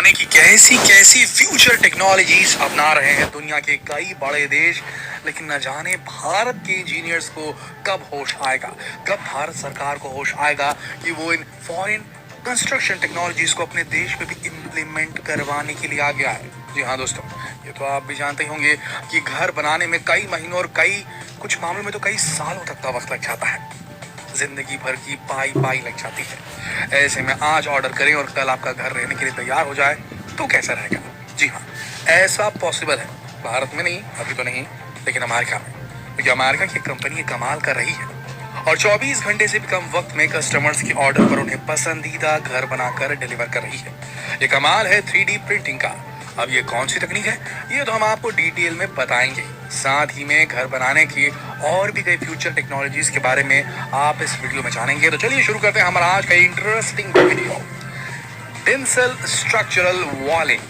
बनाने की कैसी कैसी फ्यूचर टेक्नोलॉजीज अपना रहे हैं दुनिया के कई बड़े देश। लेकिन न जाने भारत के इंजीनियर्स को कब होश आएगा, कब भारत सरकार को होश आएगा कि वो इन फॉरेन कंस्ट्रक्शन टेक्नोलॉजीज को अपने देश में भी इम्प्लीमेंट करवाने के लिए आ गया है। जी हाँ दोस्तों, ये तो आप भी जानते ही होंगे कि घर बनाने में कई महीनों और कई कुछ मामलों में तो कई सालों तक का वक्त लग जाता है। जिंदगी भर की पाई पाई लग जाती है। ऐसे में आज ऑर्डर करें और कल आपका घर रहने के लिए तैयार हो जाए तो कैसा रहेगा। जी हाँ, ऐसा पॉसिबल है। भारत में नहीं, अभी तो नहीं, लेकिन अमेरिका में, क्योंकि अमेरिका की कंपनी ये कमाल कर रही है और 24 घंटे से भी कम वक्त में कस्टमर्स के ऑर्डर पर उन्हें पसंदीदा घर बनाकर डिलीवर कर रही है। ये कमाल है 3D प्रिंटिंग का। अब ये कौन सी तकनीक है, ये तो हम आपको डिटेल में बताएंगे। साथ ही में घर बनाने की और भी कई फ्यूचर टेक्नोलॉजीज के बारे में आप इस वीडियो में जानेंगे। तो चलिए शुरू करते हैं हमारा आज का इंटरेस्टिंग वीडियो। डेंसल स्ट्रक्चरल वॉलिंग।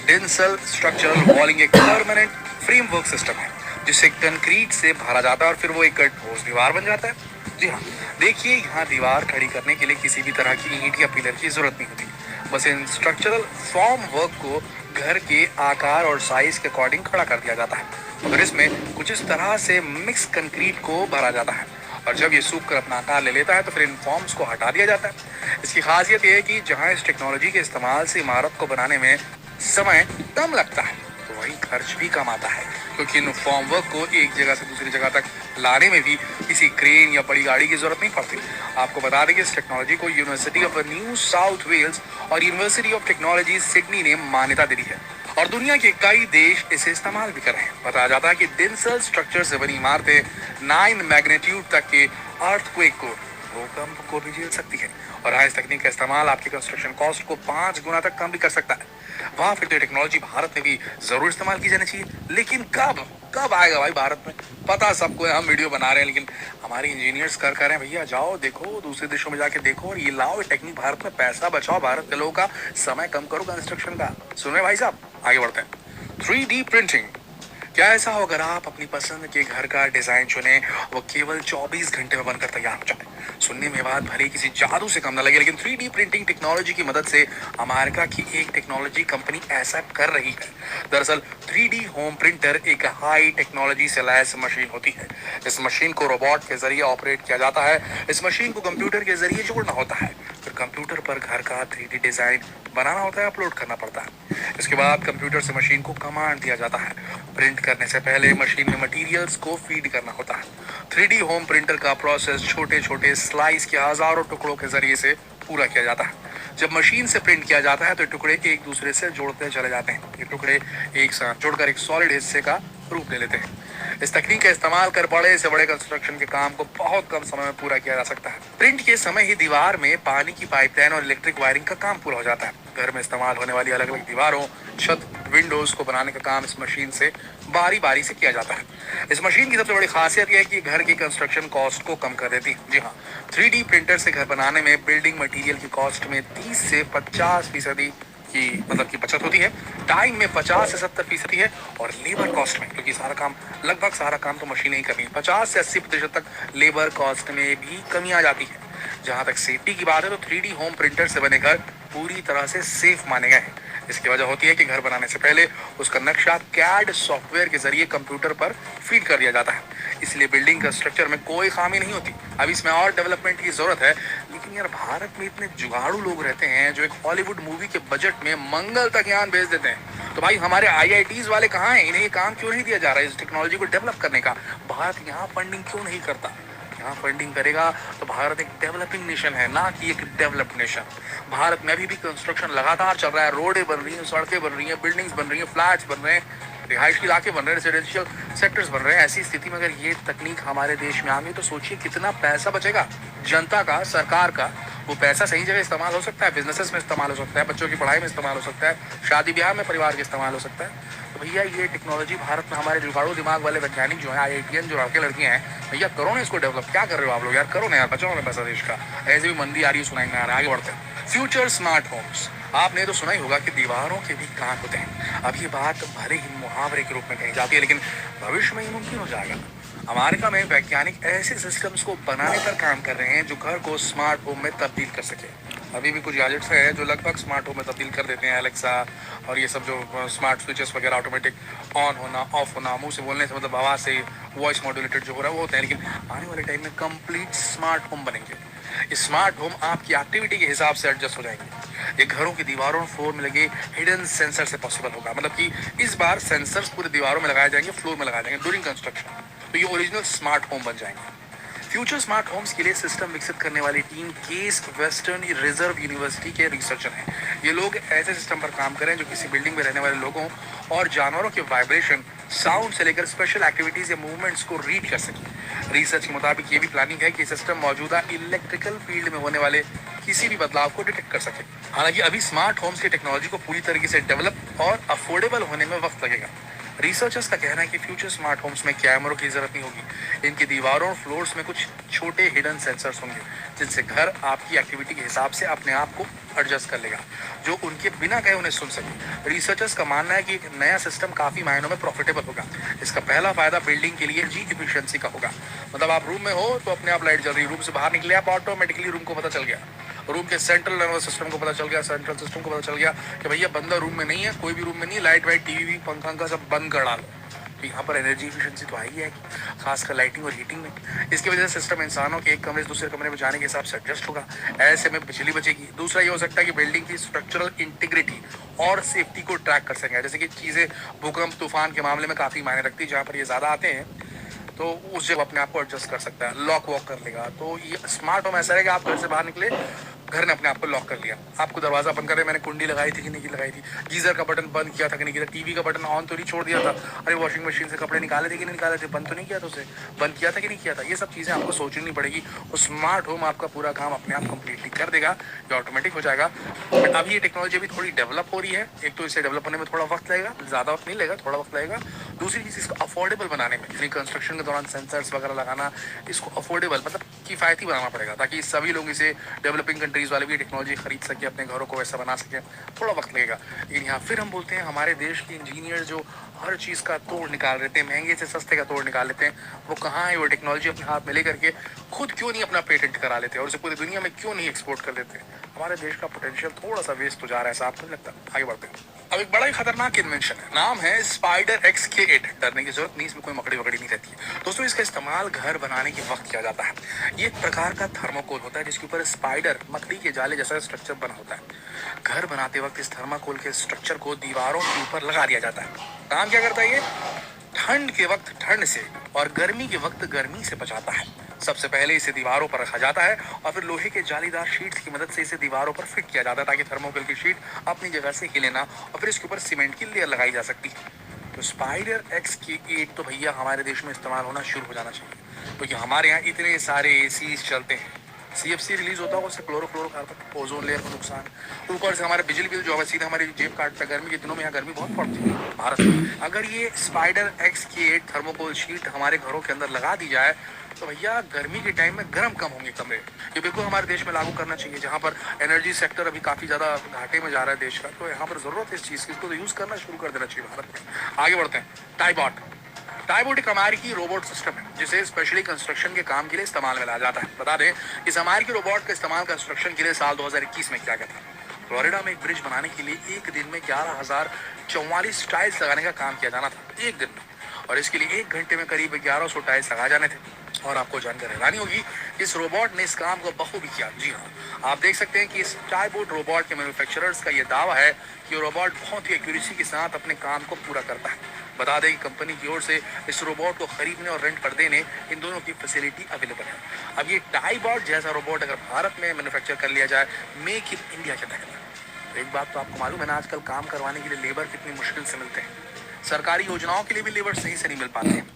डेंसल स्ट्रक्चरल वॉलिंग एक परमानेंट फ्रेमवर्क सिस्टम है जिसे कंक्रीट से भरा जाता है और फिर वो एक ठोस दीवार बन जाता है। जी हाँ, देखिए यहाँ दीवार खड़ी करने के लिए किसी भी तरह की ईंट या पिलर की जरूरत नहीं होती। बस इन स्ट्रक्चरल फॉर्म वर्क को घर के आकार और साइज के अकॉर्डिंग खड़ा कर दिया जाता है और फिर इसमें कुछ इस तरह से मिक्स कंक्रीट को भरा जाता है और जब ये सूख कर अपना आकार ले लेता है तो फिर इन फॉर्म्स को हटा दिया जाता है। इसकी खासियत यह है कि जहां इस टेक्नोलॉजी के इस्तेमाल से इमारत को बनाने में समय कम लगता है तो वहीं खर्च भी कम आता है, क्योंकि इन फॉर्म वर्क को एक जगह से दूसरी जगह तक लाने में भी किसी क्रेन या बड़ी गाड़ी की जरूरत नहीं पड़ती। आपको बता दें कि इस टेक्नोलॉजी को university of New South Wales और यूनिवर्सिटी ऑफ टेक्नोलॉजी सिडनी ने मान्यता दी है और दुनिया के कई देश इसे इस्तेमाल भी कर रहे हैं। बताया जाता है कि डेंसल स्ट्रक्चर से बनी इमारतें 9 मैग्नीट्यूड तक के अर्थक्वेक को, भूकंप को भी झेल सकती है और इस तकनीक का इस्तेमाल आपके कंस्ट्रक्शन कॉस्ट को 5 गुना तक कम भी कर सकता है। वाह, फिर तो टेक्नोलॉजी भारत में भी जरूर इस्तेमाल की जानी चाहिए। लेकिन कब कब आएगा भाई भारत में? पता सबको है, हम वीडियो बना रहे हैं लेकिन हमारे इंजीनियर्स कर रहे हैं भैया जाओ देखो, दूसरे देशों में जाके देखो और ये लाओ टेक्निक भारत में, पैसा बचाओ भारत के लोगों का, समय कम करो कंस्ट्रक्शन का। सुन रहे भाई साहब, आगे बढ़ते हैं। 3D printing. क्या ऐसा हो अगर आप अपनी पसंद के घर का डिजाइन चुने, वो केवल 24 घंटे में बनकर तैयार हो जाए? सुनने में बात भले किसी जादू से कम न लगे, लेकिन 3D प्रिंटिंग टेक्नोलॉजी की मदद से अमेरिका की एक टेक्नोलॉजी कंपनी ऐसा कर रही है। दरअसल 3D होम प्रिंटर एक हाई टेक्नोलॉजी से लैस मशीन होती है। इस मशीन को रोबोट के जरिए ऑपरेट किया जाता है। इस मशीन को कंप्यूटर के जरिए जोड़ना होता है, फिर कंप्यूटर पर घर का 3D डिजाइन बनाना होता है, अपलोड करना पड़ता है। इसके बाद कंप्यूटर से मशीन को कमांड दिया जाता है। प्रिंट करने से पहले मशीन में मटेरियल्स को फीड करना होता है। 3D होम प्रिंटर का प्रोसेस छोटे छोटे स्लाइस के हजारों टुकड़ों के जरिए से पूरा किया जाता है। जब मशीन से प्रिंट किया जाता है तो टुकड़े एक दूसरे से जोड़ते चले जाते हैं। ये टुकड़े एक साथ जुड़कर एक सॉलिड हिस्से का रूप ले लेते हैं। इस तकनीक का इस्तेमाल कर बड़े से बड़े कंस्ट्रक्शन के काम को बहुत कम समय में पूरा किया जा सकता है। प्रिंट के समय ही दीवार में पानी की पाइपलाइन और इलेक्ट्रिक वायरिंग का काम पूरा हो जाता है। घर में इस्तेमाल होने वाली अलग अलग दीवारों, छत, विंडोज को बनाने का काम इस मशीन से बारी बारी से किया जाता है। इस मशीन की सबसे बड़ी खासियत यह है कि घर की कंस्ट्रक्शन कॉस्ट को कम कर देती है। जी हाँ, 3D प्रिंटर से घर बनाने में बिल्डिंग मटेरियल की कॉस्ट में 30 से 50% की बचत होती है। टाइम में 50 से 70% है और लेबर कॉस्ट में, क्योंकि लगभग सारा काम तो मशीनें ही कर रही है, 50 से 80% तक लेबर कॉस्ट में भी कमी आ जाती है। जहां तक सेफ्टी की बात है तो 3D होम प्रिंटर से बने घर पूरी तरह से सेफ माने गए हैं। इसकी वजह होती है कि घर बनाने से पहले उसका नक्शा CAD सॉफ्टवेयर के जरिए कंप्यूटर पर फीड कर दिया जाता है, इसलिए बिल्डिंग का स्ट्रक्चर में कोई खामी नहीं होती। अब इसमें और डेवलपमेंट की जरूरत है, लेकिन यार भारत में इतने जुगाड़ू लोग रहते हैं जो एक हॉलीवुड मूवी के बजट में मंगल तक यान भेज देते हैं। तो भाई हमारे IITs वाले कहाँ हैं? इन्हें ये काम क्यों नहीं दिया जा रहा है इस टेक्नोलॉजी को डेवलप करने का? भारत यहाँ फंडिंग क्यों नहीं करता? यहाँ फंडिंग करेगा तो भारत एक डेवलपिंग नेशन है, ना कि एक डेवलप्ड नेशन। भारत में अभी भी कंस्ट्रक्शन लगातार चल रहा है, रोडें बन रही हैं, सड़कें बन रही हैं, बिल्डिंग्स बन रही हैं, फ्लैट्स बन रहे हैं, रिहायशी इलाके बन रहे हैं, रेजिडेंशियल सेक्टर्स बन रहे हैं। ऐसी स्थिति में अगर ये तकनीक हमारे देश में आ गई तो सोचिए कितना पैसा बचेगा जनता का, सरकार का। वो पैसा सही जगह इस्तेमाल हो सकता है, बिजनेसेस में इस्तेमाल हो सकता है, बच्चों की पढ़ाई में इस्तेमाल हो सकता है, शादी ब्याह में परिवार के इस्तेमाल हो सकता है। तो भैया ये टेक्नोलॉजी भारत में हमारे जुगाड़ू दिमाग वाले वैज्ञानिक जो है, IITian जो लड़के लड़कियां हैं, भैया करो ना इसको डेवलप। क्या कर रहे हो आप लोग यार? करो ना यार, बचाओ ना पैसा देश का। ऐसे भी मंदी आ रही है, सुनाई ना आ रहा है। आगे बढ़ते हैं। Future smart homes. आपने तो सुना ही होगा कि दीवारों के भी कान होते हैं। अब ये बात भले ही मुहावरे के रूप में कही जाती है, लेकिन भविष्य में ये मुमकिन हो जाएगा। अमेरिका में वैज्ञानिक ऐसे सिस्टम्स को बनाने पर काम कर रहे हैं जो घर को स्मार्ट होम में तब्दील कर सके। अभी भी कुछ गैजेट्स हैं जो लगभग स्मार्ट होम में तब्दील कर देते हैं, एलेक्सा और ये सब जो स्मार्ट स्विचेस वगैरह ऑटोमेटिक ऑन होना ऑफ होना, मुंह से बोलने से मतलब आवाज़ से वॉइस मॉड्यूलेटेड जो हो रहा है वो होता है। लेकिन आने वाले टाइम में कंप्लीट स्मार्ट होम बनेंगे। ये स्मार्ट होम आपकी एक्टिविटी के हिसाब से एडजस्ट हो जाएंगे। ये घरों की दीवारों और फ्लोर में लगे हिडन सेंसर से पॉसिबल होगा। मतलब कि इस बार सेंसर्स पूरे दीवारों में लगाए जाएंगे, फ्लोर में लगाए जाएंगे ड्यूरिंग कंस्ट्रक्शन। तो ये ओरिजिनल स्मार्ट होम बन जाएंगे। फ्यूचर स्मार्ट होम्स के लिए सिस्टम विकसित करने वाली team case western reserve university के रिसर्चर हैं। ये लोग ऐसे सिस्टम पर काम करें जो किसी बिल्डिंग में रहने वाले लोगों और जानवरों के वाइब्रेशन, साउंड से लेकर स्पेशल एक्टिविटीज या मूवमेंट्स को रीड कर सके। रिसर्च के मुताबिक ये भी प्लानिंग है कि सिस्टम मौजूदा इलेक्ट्रिकल फील्ड में होने वाले किसी भी बदलाव को डिटेक्ट कर सके। हालांकि अभी स्मार्ट होम्स की टेक्नोलॉजी को पूरी तरीके से डेवलप और अफोर्डेबल होने में वक्त लगेगा। रिसर्चर्स का कहना है कि फ्यूचर स्मार्ट होम्स में कैमरों की जरूरत नहीं होगी। इनकी दीवारों और फ्लोर्स में कुछ छोटे हिडन सेंसर्स होंगे जिनसे घर आपकी एक्टिविटी के हिसाब से अपने आप को एडजस्ट कर लेगा, जो उनके बिना कहे उन्हें सुन सके। रिसर्चर्स का मानना है कि एक नया सिस्टम काफी मायनों में प्रॉफिटेबल होगा। इसका पहला फायदा बिल्डिंग के लिए एनर्जी एफिशिएंसी का होगा। मतलब आप रूम में हो तो अपने आप लाइट जल रही, रूम से बाहर निकले आप ऑटोमेटिकली रूम को पता चल गया, रूम के सेंट्रल नर्वस सिस्टम को पता चल गया, सेंट्रल सिस्टम को पता चल गया कि भैया बंदा रूम में नहीं है, कोई भी रूम में नहीं, लाइट वाइट टीवी पंखा सब बंद कर डालो। तो यहाँ पर एनर्जी एफिशिएंसी तो आई है, खासकर लाइटिंग और हीटिंग में। इसकी वजह से सिस्टम इंसानों के एक कमरे से दूसरे कमरे में जाने के हिसाब से एडजस्ट होगा। ऐसे में बिजली बचेगी। दूसरा ये हो सकता है कि बिल्डिंग की स्ट्रक्चरल इंटीग्रिटी और सेफ्टी को ट्रैक कर सकेंगे। जैसे कि चीज़ें भूकंप तूफान के मामले में काफ़ी मायने रखती है, जहाँ पर ये ज़्यादा आते हैं तो उस जगह अपने आप को एडजस्ट कर सकता है, लॉक वॉक कर लेगा। तो ये स्मार्ट होम ऐसा है कि आप घर से बाहर निकले, घर ने अपने आप को लॉक कर लिया। आपको दरवाजा बंद करे, मैंने कुंडी लगाई थी कि नहीं लगाई थी, गीजर का बटन बंद किया था कि नहीं किया था, टीवी का बटन ऑन तो नहीं छोड़ दिया था, अरे वॉशिंग मशीन से कपड़े निकाले थे कि नहीं निकाले थे, बंद तो नहीं किया था उसे, बंद किया था कि नहीं किया था। ये सब चीज़ें आपको सोचनी पड़ेगी। वो स्मार्ट होम आपका पूरा काम अपने आप कंप्लीटली कर देगा, ये ऑटोमेटिक हो जाएगा। अभी ये टेक्नोलॉजी अभी थोड़ी डेवलप हो रही है। एक तो इसे डेवलप होने में थोड़ा वक्त लगेगा, ज़्यादा वक्त नहीं लगेगा, थोड़ा वक्त लगेगा। दूसरी चीज़ इसको अफोर्डेबल बनाने में, यानी कंस्ट्रक्शन के दौरान सेंसर्स वगैरह लगाना, इसको अफोर्डेबल मतलब किफ़ायती बनाना पड़ेगा ताकि सभी लोग इसे, डेवलपिंग कंट्रीज वाले भी टेक्नोलॉजी खरीद सके, अपने घरों को वैसा बना सके। थोड़ा वक्त लगेगा। लेकिन यहाँ फिर हम बोलते हैं हमारे देश के इंजीनियर जो हर चीज़ का तोड़ निकाल लेते हैं, महंगे से सस्ते का तोड़ निकाल लेते हैं, वो कहाँ है? वो टेक्नोलॉजी अपने हाथ में लेकर के खुद क्यों नहीं अपना पेटेंट करा लेते और उसे पूरी दुनिया में क्यों नहीं एक्सपोर्ट कर लेते? हमारे देश का पोटेंशियल थोड़ा सा वेस्ट हो जा रहा है, ऐसा आपको नहीं लगता? आगे बढ़ते हैं। अब एक बड़ा ही खतरनाक इन्वेंशन है, नाम है स्पाइडर XK8। डरने की जरूरत नहीं, इसमें कोई मकड़ी वकड़ी नहीं रहती है दोस्तों। इसका इस्तेमाल घर बनाने के वक्त किया जाता है। ये एक प्रकार का थर्मोकोल होता है जिसके ऊपर स्पाइडर, मकड़ी के जाले जैसा स्ट्रक्चर बना होता है। घर बनाते वक्त इस थर्माकोल के स्ट्रक्चर को दीवारों के ऊपर लगा दिया जाता है। काम क्या करता है ये? ठंड के वक्त ठंड से और गर्मी के वक्त गर्मी से बचाता है। सबसे पहले इसे दीवारों पर रखा जाता है और फिर लोहे के जालीदार शीट्स की मदद से इसे दीवारों पर फिट किया जाता है ताकि थर्मोकोल की शीट अपनी जगह से हिले ना, और फिर इसके ऊपर सीमेंट की लेयर लगाई जा सकती है। तो स्पाइडर XK8 तो भैया हमारे देश में इस्तेमाल होना शुरू हो जाना चाहिए। तो ये हमारे यहाँ इतने सारे ACs चलते हैं, CFC रिलीज होता है, उससे क्लोरोफ्लोरोकार्बन, ओजोन लेयर को नुकसान, ऊपर से हमारे बिजली बिल जो है सीधा हमारी जेब काटता है। गर्मी के दिनों में यहाँ गर्मी बहुत पड़ती है भारत में। अगर ये स्पाइडर XK8 थर्मोकोल शीट हमारे घरों के अंदर लगा दी जाए तो भैया गर्मी के टाइम में गर्म कम होंगे कमरे। ये बिल्कुल हमारे देश में लागू करना चाहिए, जहाँ पर एनर्जी सेक्टर अभी काफी ज्यादा घाटे में जा रहा है देश का। तो यहाँ पर जरूरत है इस चीज की, इसको तो यूज करना शुरू कर देना चाहिए भारत में। आगे बढ़ते हैं। टाइबॉट। टाइबॉट एक अमेरिकी रोबोट सिस्टम है जिसे स्पेशली कंस्ट्रक्शन के काम के लिए इस्तेमाल में लाया जाता है। बता दें, इस अमेरिकी रोबोट का इस्तेमाल कंस्ट्रक्शन के लिए साल 2021 में किया गया था। फ्लोरिडा में एक ब्रिज बनाने के लिए एक दिन में 11,044 टाइल्स लगाने का काम किया जाना था, एक दिन में। और इसके लिए 1 घंटे में करीब 1100 टाइल्स लगाए जाने थे। और आपको जानकर हैरानी होगी, इस रोबोट ने इस काम को बखूबी किया। जी हाँ, आप देख सकते हैं कि इस टाइबॉट रोबोट के मैन्युफैक्चरर्स का यह दावा है कि रोबोट बहुत ही एक्यूरेसी के साथ अपने काम को पूरा करता है। बता दें कि कंपनी की ओर से इस रोबोट को खरीदने और रेंट पर देने, इन दोनों की फैसिलिटी अवेलेबल है। अब ये टाइबॉट जैसा रोबोट अगर भारत में मैन्युफैक्चर कर लिया जाए मेक इन इंडिया के तहत, तो एक बात तो आपको मालूम है ना, आजकल काम करवाने के लिए लेबर कितनी मुश्किल से मिलते हैं। सरकारी योजनाओं के लिए भी लेबर सही से नहीं मिल पाते हैं।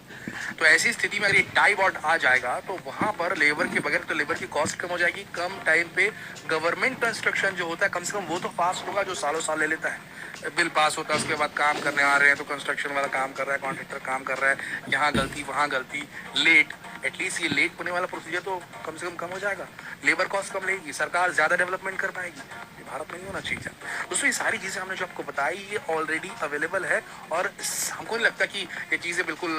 तो ऐसी स्थिति में अगर ये टाइबॉट आ जाएगा तो वहां पर लेबर के बगैर तो लेबर की कॉस्ट कम हो जाएगी, कम टाइम पे गवर्नमेंट कंस्ट्रक्शन जो होता है कम से कम वो तो फास्ट होगा, जो सालों साल ले लेता है। बिल पास होता है, उसके बाद काम करने आ रहे हैं तो कंस्ट्रक्शन वाला काम कर रहा है, कॉन्ट्रैक्टर काम कर रहा है, यहाँ गलती वहाँ गलती, लेट। एटलीस्ट ये लेट होने वाला प्रोसीजर तो कम से कम हो जाएगा, लेबर कॉस्ट कम लगेगी, सरकार ज्यादा डेवलपमेंट कर पाएगी। ये भारत में नहीं होना चाहिए। दोस्तों, ये सारी चीजें हमने जो आपको बताई ये ऑलरेडी अवेलेबल है और हमको नहीं लगता कि ये चीजें बिल्कुल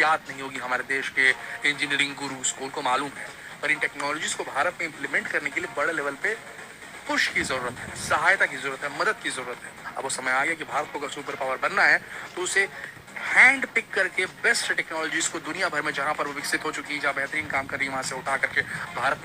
याद नहीं होगी हमारे देश के इंजीनियरिंग गुरुज को, उनको मालूम है। पर इन टेक्नोलॉजीज को भारत में इम्प्लीमेंट करने के लिए बड़े लेवल पे पुश की जरूरत है, सहायता की जरूरत है, मदद की जरूरत है। अब वो समय आ गया कि भारत को अगर सुपर पावर बनना है तो उसे हैंड पिक करके बेस्ट टेक्नोलॉजीज को दुनिया भर में जहां पर वो विकसित हो चुकी है, जहां बेहतरीन काम कर रही है, वहां से उठा करके भारत में